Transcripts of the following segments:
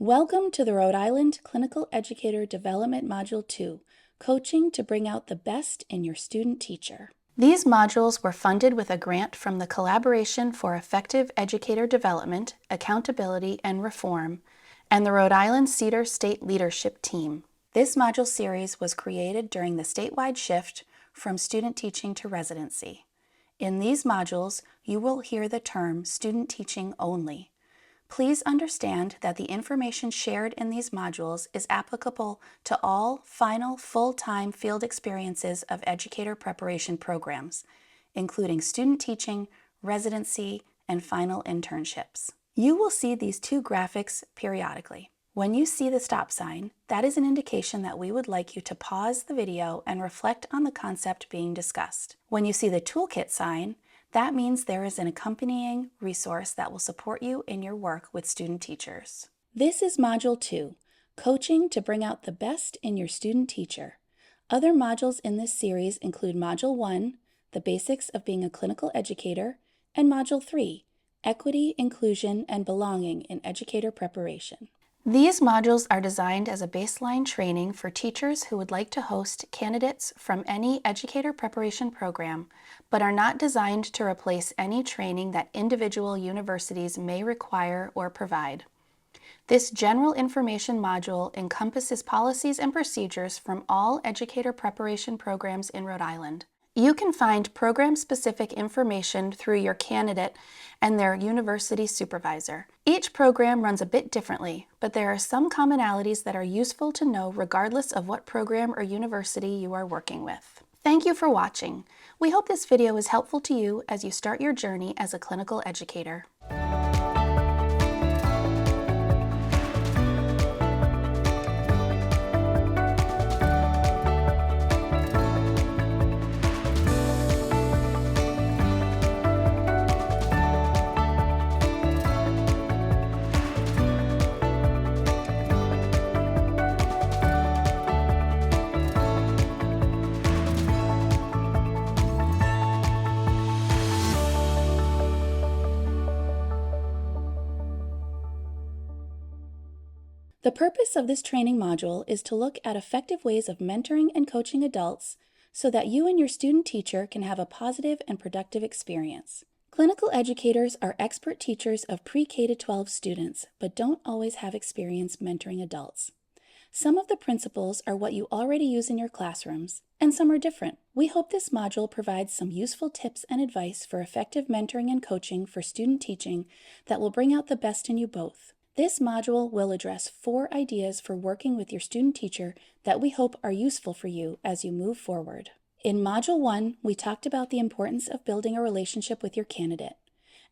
Welcome to the Rhode Island Clinical Educator Development Module 2, Coaching to Bring Out the Best in Your Student Teacher. These modules were funded with a grant from the Collaboration for Effective Educator Development, Accountability, and Reform, and the Rhode Island Cedar State Leadership Team. This module series was created during the statewide shift from student teaching to residency. In these modules, you will hear the term student teaching only. Please understand that the information shared in these modules is applicable to all final full-time field experiences of educator preparation programs, including student teaching, residency, and final internships. You will see these two graphics periodically. When you see the stop sign, that is an indication that we would like you to pause the video and reflect on the concept being discussed. When you see the toolkit sign, that means there is an accompanying resource that will support you in your work with student teachers. This is Module 2, Coaching to Bring Out the Best in Your Student Teacher. Other modules in this series include Module 1, The Basics of Being a Clinical Educator, and Module 3, Equity, Inclusion, and Belonging in Educator Preparation. These modules are designed as a baseline training for teachers who would like to host candidates from any educator preparation program, but are not designed to replace any training that individual universities may require or provide. This general information module encompasses policies and procedures from all educator preparation programs in Rhode Island. You can find program-specific information through your candidate and their university supervisor. Each program runs a bit differently, but there are some commonalities that are useful to know regardless of what program or university you are working with. Thank you for watching. We hope this video is helpful to you as you start your journey as a clinical educator. The purpose of this training module is to look at effective ways of mentoring and coaching adults so that you and your student teacher can have a positive and productive experience. Clinical educators are expert teachers of pre-K-12 students, but don't always have experience mentoring adults. Some of the principles are what you already use in your classrooms, and some are different. We hope this module provides some useful tips and advice for effective mentoring and coaching for student teaching that will bring out the best in you both. This module will address 4 ideas for working with your student teacher that we hope are useful for you as you move forward. In Module 1, we talked about the importance of building a relationship with your candidate.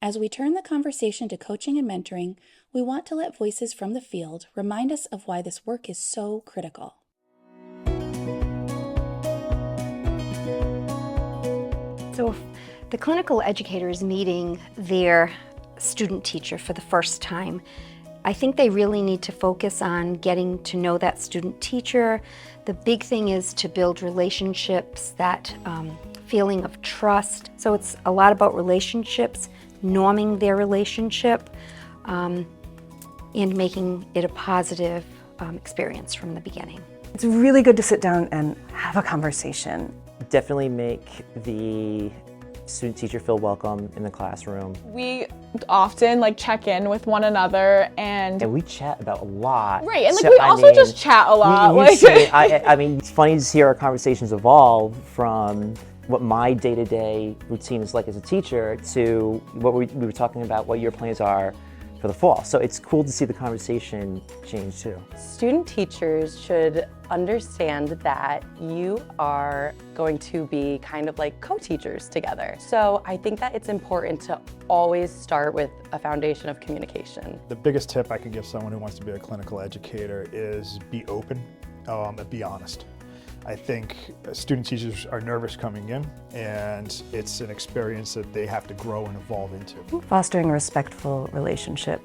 As we turn the conversation to coaching and mentoring, we want to let voices from the field remind us of why this work is so critical. So if the clinical educator is meeting their student teacher for the first time, I think they really need to focus on getting to know that student teacher. The big thing is to build relationships, that feeling of trust. So it's a lot about relationships, norming their relationship, and making it a positive experience from the beginning. It's really good to sit down and have a conversation. Definitely make the student teacher feel welcome in the classroom. We often check in with one another and we chat about a lot. Right, and we also just chat a lot. I mean, it's funny to see our conversations evolve from what my day-to-day routine is like as a teacher to what we were talking about, what your plans are for the fall. So it's cool to see the conversation change too. Student teachers should understand that you are going to be kind of like co-teachers together. So I think that it's important to always start with a foundation of communication. The biggest tip I can give someone who wants to be a clinical educator is be open and be honest. I think student teachers are nervous coming in, and it's an experience that they have to grow and evolve into. Fostering a respectful relationship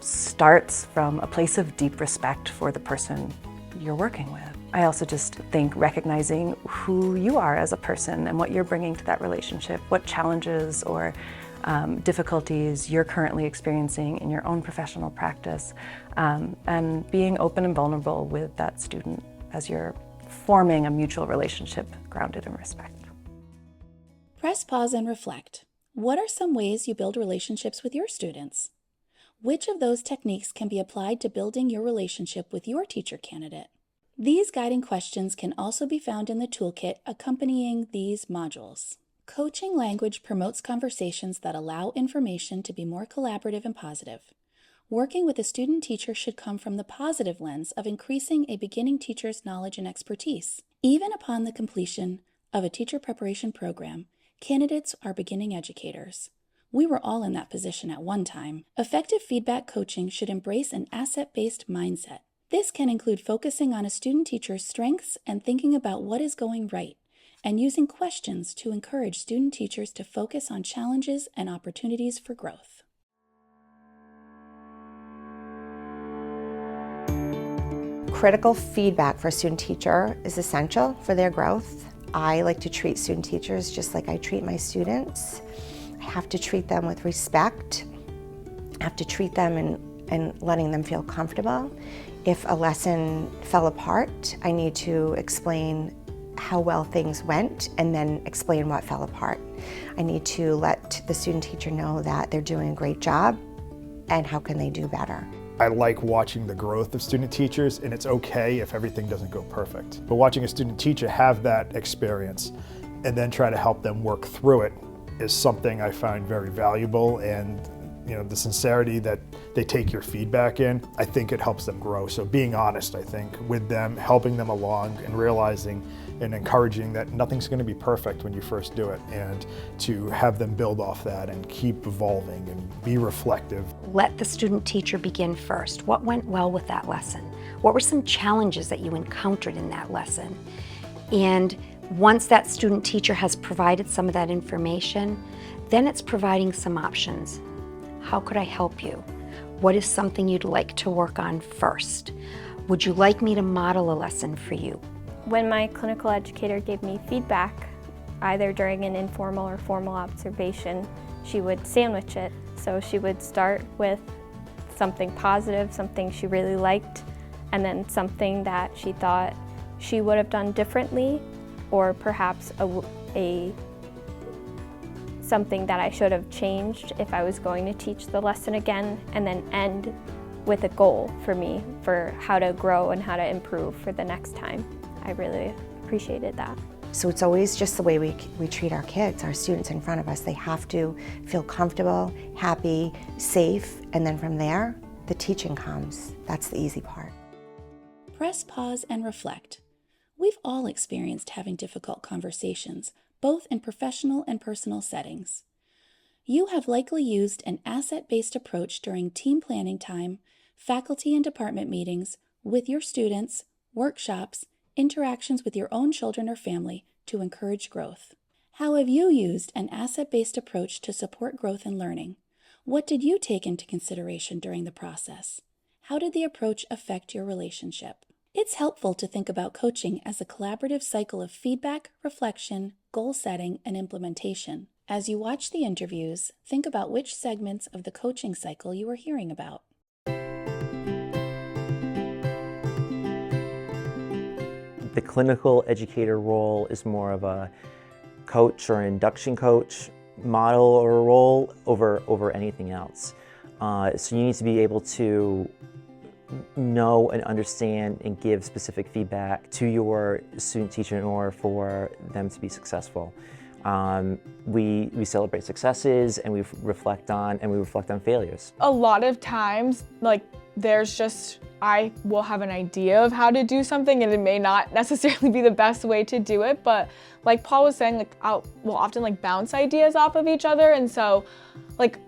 starts from a place of deep respect for the person you're working with. I also just think recognizing who you are as a person and what you're bringing to that relationship, what challenges or difficulties you're currently experiencing in your own professional practice, and being open and vulnerable with that student as you're forming a mutual relationship grounded in respect. Press pause and reflect. What are some ways you build relationships with your students? Which of those techniques can be applied to building your relationship with your teacher candidate? These guiding questions can also be found in the toolkit accompanying these modules. Coaching language promotes conversations that allow information to be more collaborative and positive. Working with a student teacher should come from the positive lens of increasing a beginning teacher's knowledge and expertise. Even upon the completion of a teacher preparation program, candidates are beginning educators. We were all in that position at one time. Effective feedback coaching should embrace an asset-based mindset. This can include focusing on a student teacher's strengths and thinking about what is going right, and using questions to encourage student teachers to focus on challenges and opportunities for growth. Critical feedback for a student teacher is essential for their growth. I like to treat student teachers just like I treat my students. I have to treat them with respect. I have to treat them and letting them feel comfortable. If a lesson fell apart, I need to explain how well things went and then explain what fell apart. I need to let the student teacher know that they're doing a great job and how can they do better. I like watching the growth of student teachers, and it's okay if everything doesn't go perfect. But watching a student teacher have that experience and then try to help them work through it is something I find very valuable, and the sincerity that they take your feedback in, I think it helps them grow. So being honest, I think, with them, helping them along and realizing and encouraging that nothing's going to be perfect when you first do it, and to have them build off that and keep evolving and be reflective. Let the student teacher begin first. What went well with that lesson? What were some challenges that you encountered in that lesson? And once that student teacher has provided some of that information, then it's providing some options. How could I help you? What is something you'd like to work on first? Would you like me to model a lesson for you? When my clinical educator gave me feedback, either during an informal or formal observation, she would sandwich it. So she would start with something positive, something she really liked, and then something that she thought she would have done differently, or perhaps something that I should have changed if I was going to teach the lesson again, and then end with a goal for me for how to grow and how to improve for the next time. I really appreciated that. So it's always just the way we treat our kids, our students in front of us. They have to feel comfortable, happy, safe, and then from there, the teaching comes. That's the easy part. Press pause and reflect. We've all experienced having difficult conversations, both in professional and personal settings. You have likely used an asset-based approach during team planning time, faculty and department meetings, with your students, workshops, interactions with your own children or family to encourage growth. How have you used an asset-based approach to support growth and learning? What did you take into consideration during the process? How did the approach affect your relationship? It's helpful to think about coaching as a collaborative cycle of feedback, reflection, goal setting, and implementation. As you watch the interviews, think about which segments of the coaching cycle you are hearing about. The clinical educator role is more of a coach or an induction coach model or role over anything else. So you need to be able to know and understand and give specific feedback to your student teacher in order for them to be successful. We celebrate successes, and we reflect on failures. A lot of times, I will have an idea of how to do something, and it may not necessarily be the best way to do it, but like Paul was saying, we'll often bounce ideas off of each other, and so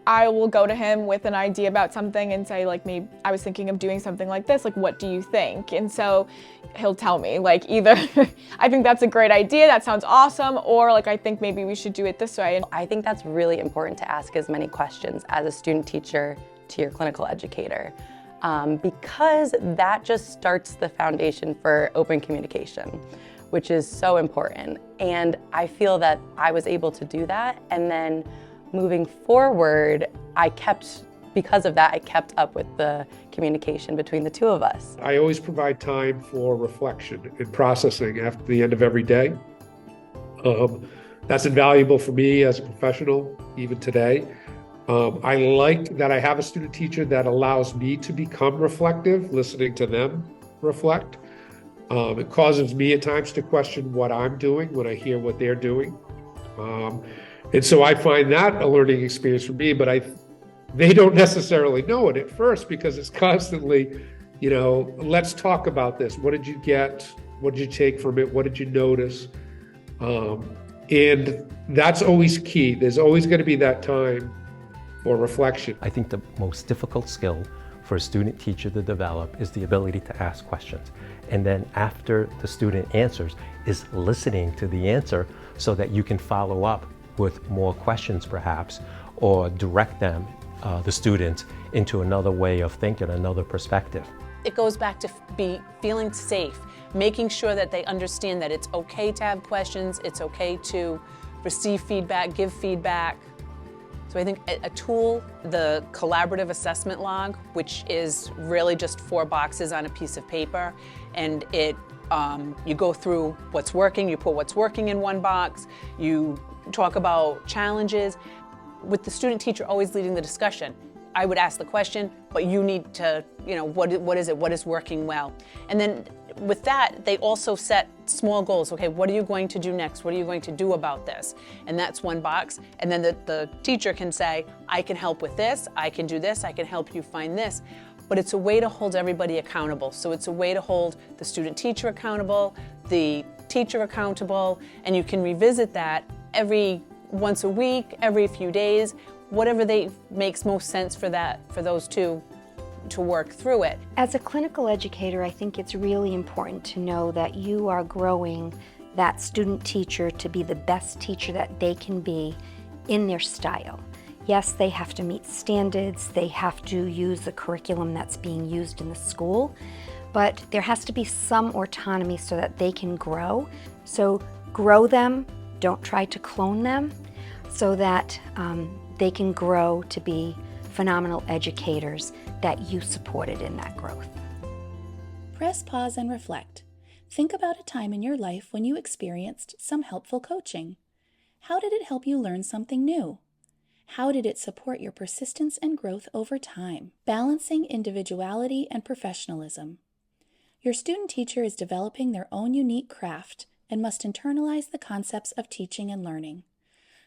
I will go to him with an idea about something and say maybe I was thinking of doing something like this, what do you think? And so he'll tell me either I think that's a great idea, that sounds awesome, or I think maybe we should do it this way. I think that's really important to ask as many questions as a student teacher to your clinical educator. Because that just starts the foundation for open communication, which is so important. And I feel that I was able to do that. And then moving forward, because of that, I kept up with the communication between the two of us. I always provide time for reflection and processing after the end of every day. That's invaluable for me as a professional, even today. I like that I have a student teacher that allows me to become reflective, listening to them reflect. It causes me at times to question what I'm doing when I hear what they're doing. And so I find that a learning experience for me, but they don't necessarily know it at first because it's constantly, let's talk about this. What did you get? What did you take from it? What did you notice? And that's always key. There's always going to be that time for reflection. I think the most difficult skill for a student teacher to develop is the ability to ask questions. And then after the student answers is listening to the answer so that you can follow up with more questions perhaps, or direct them, the students, into another way of thinking, another perspective. It goes back to feeling safe, making sure that they understand that it's okay to have questions, it's okay to receive feedback, give feedback. So I think a tool, the collaborative assessment log, which is really just 4 boxes on a piece of paper, and you go through what's working, you put what's working in one box, you talk about challenges, with the student teacher always leading the discussion. I would ask the question, but you need to, what is it? What is working well? And then with that, they also set small goals. Okay, what are you going to do next? What are you going to do about this? And that's one box. And then the teacher can say, I can help with this, I can do this, I can help you find this. But it's a way to hold everybody accountable. So it's a way to hold the student teacher accountable, the teacher accountable, and you can revisit that once a week, every few days, whatever makes most sense for those two to work through it. As a clinical educator, I think it's really important to know that you are growing that student teacher to be the best teacher that they can be in their style. Yes, they have to meet standards, they have to use the curriculum that's being used in the school, but there has to be some autonomy so that they can grow. So grow them, don't try to clone them, so that they can grow to be phenomenal educators that you supported in that growth. Press pause and reflect. Think about a time in your life when you experienced some helpful coaching. How did it help you learn something new? How did it support your persistence and growth over time? Balancing individuality and professionalism. Your student teacher is developing their own unique craft and must internalize the concepts of teaching and learning.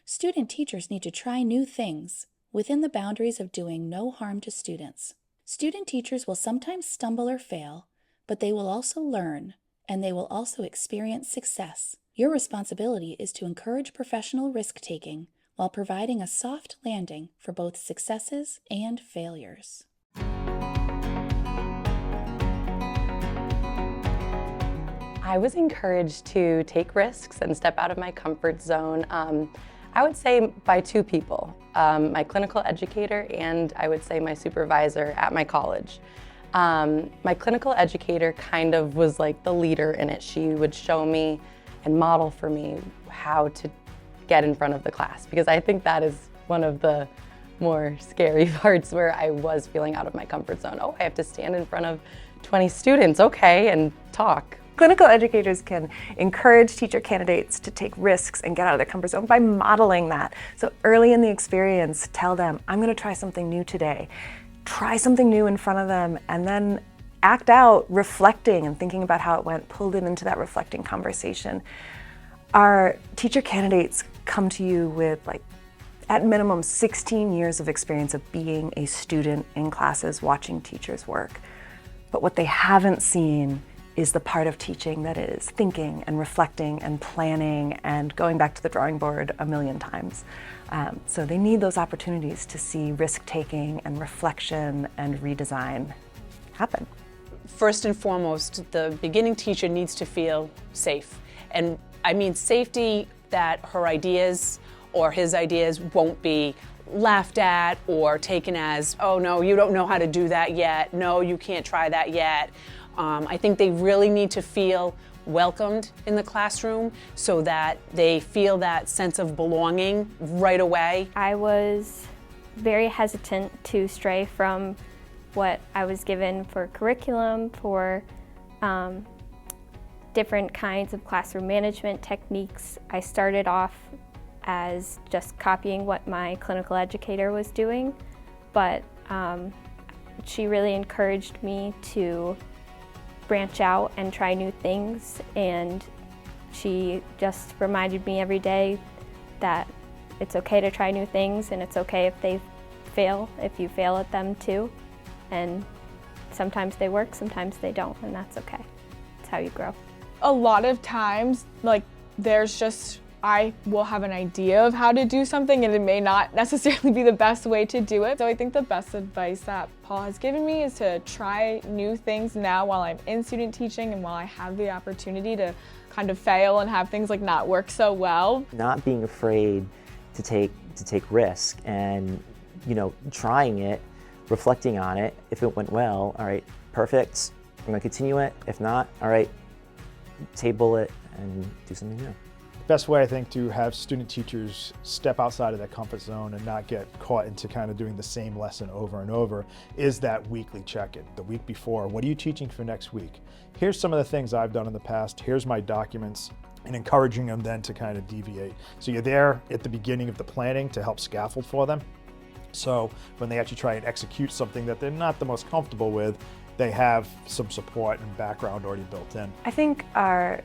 Student teachers need to try new things within the boundaries of doing no harm to students. Student teachers will sometimes stumble or fail, but they will also learn, and they will also experience success. Your responsibility is to encourage professional risk-taking while providing a soft landing for both successes and failures. I was encouraged to take risks and step out of my comfort zone. I would say by 2 people, my clinical educator and I would say my supervisor at my college. My clinical educator kind of was like the leader in it. She would show me and model for me how to get in front of the class, because I think that is one of the more scary parts where I was feeling out of my comfort zone. Oh, I have to stand in front of 20 students, okay, and talk. Clinical educators can encourage teacher candidates to take risks and get out of their comfort zone by modeling that. So early in the experience, tell them, I'm going to try something new today. Try something new in front of them, and then act out reflecting and thinking about how it went, pull them into that reflecting conversation. Our teacher candidates come to you with, at minimum 16 years of experience of being a student in classes watching teachers work. But what they haven't seen is the part of teaching that is thinking and reflecting and planning and going back to the drawing board a million times. So they need those opportunities to see risk-taking and reflection and redesign happen. First and foremost, the beginning teacher needs to feel safe. And I mean safety that her ideas or his ideas won't be laughed at or taken as, oh no, you don't know how to do that yet. No, you can't try that yet. I think they really need to feel welcomed in the classroom so that they feel that sense of belonging right away? I was very hesitant to stray from what I was given for curriculum, for different kinds of classroom management techniques. I started off as just copying what my clinical educator was doing, but she really encouraged me to branch out and try new things, and she just reminded me every day that it's okay to try new things, and it's okay if they fail, if you fail at them too. And sometimes they work, sometimes they don't, and that's okay. It's how you grow. A lot of times, like, I will have an idea of how to do something and it may not necessarily be the best way to do it. So I think the best advice that Paul has given me is to try new things now while I'm in student teaching and while I have the opportunity to kind of fail and have things like not work so well. Not being afraid to take risk and, trying it, reflecting on it. If it went well, all right, perfect, I'm gonna continue it. If not, all right, table it and do something new. Best way, I think, to have student teachers step outside of their comfort zone and not get caught into kind of doing the same lesson over and over is that weekly check-in. The week before, what are you teaching for next week? Here's some of the things I've done in the past. Here's my documents, and encouraging them then to kind of deviate. So you're there at the beginning of the planning to help scaffold for them. So when they actually try and execute something that they're not the most comfortable with, they have some support and background already built in. I think our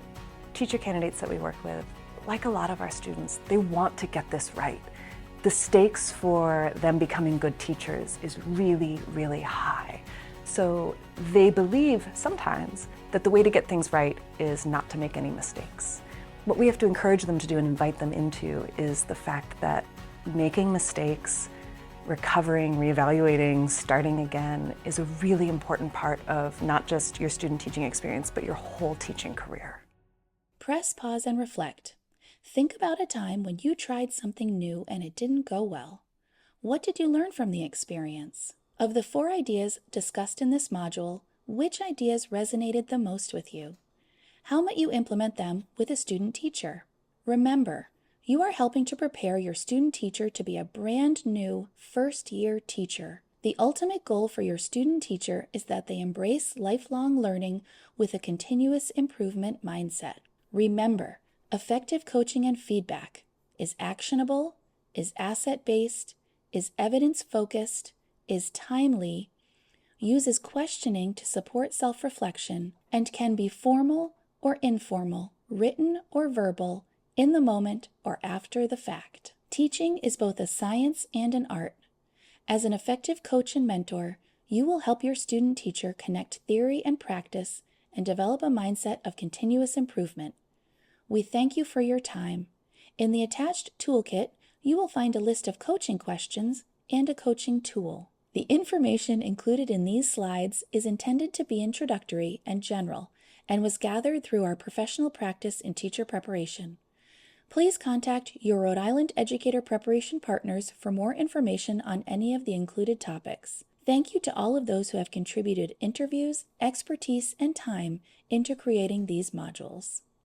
teacher candidates that we work with, like a lot of our students, they want to get this right. The stakes for them becoming good teachers is really, really high. So they believe sometimes that the way to get things right is not to make any mistakes. What we have to encourage them to do and invite them into is the fact that making mistakes, recovering, reevaluating, starting again is a really important part of not just your student teaching experience, but your whole teaching career. Press pause and reflect. Think about a time when you tried something new and it didn't go well. What did you learn from the experience? Of the 4 ideas discussed in this module, which ideas resonated the most with you? How might you implement them with a student teacher? Remember, you are helping to prepare your student teacher to be a brand new first-year teacher. The ultimate goal for your student teacher is that they embrace lifelong learning with a continuous improvement mindset. Remember, effective coaching and feedback is actionable, is asset-based, is evidence-focused, is timely, uses questioning to support self-reflection, and can be formal or informal, written or verbal, in the moment or after the fact. Teaching is both a science and an art. As an effective coach and mentor, you will help your student teacher connect theory and practice and develop a mindset of continuous improvement. We thank you for your time. In the attached toolkit, you will find a list of coaching questions and a coaching tool. The information included in these slides is intended to be introductory and general and was gathered through our professional practice in teacher preparation. Please contact your Rhode Island Educator Preparation partners for more information on any of the included topics. Thank you to all of those who have contributed interviews, expertise, and time into creating these modules.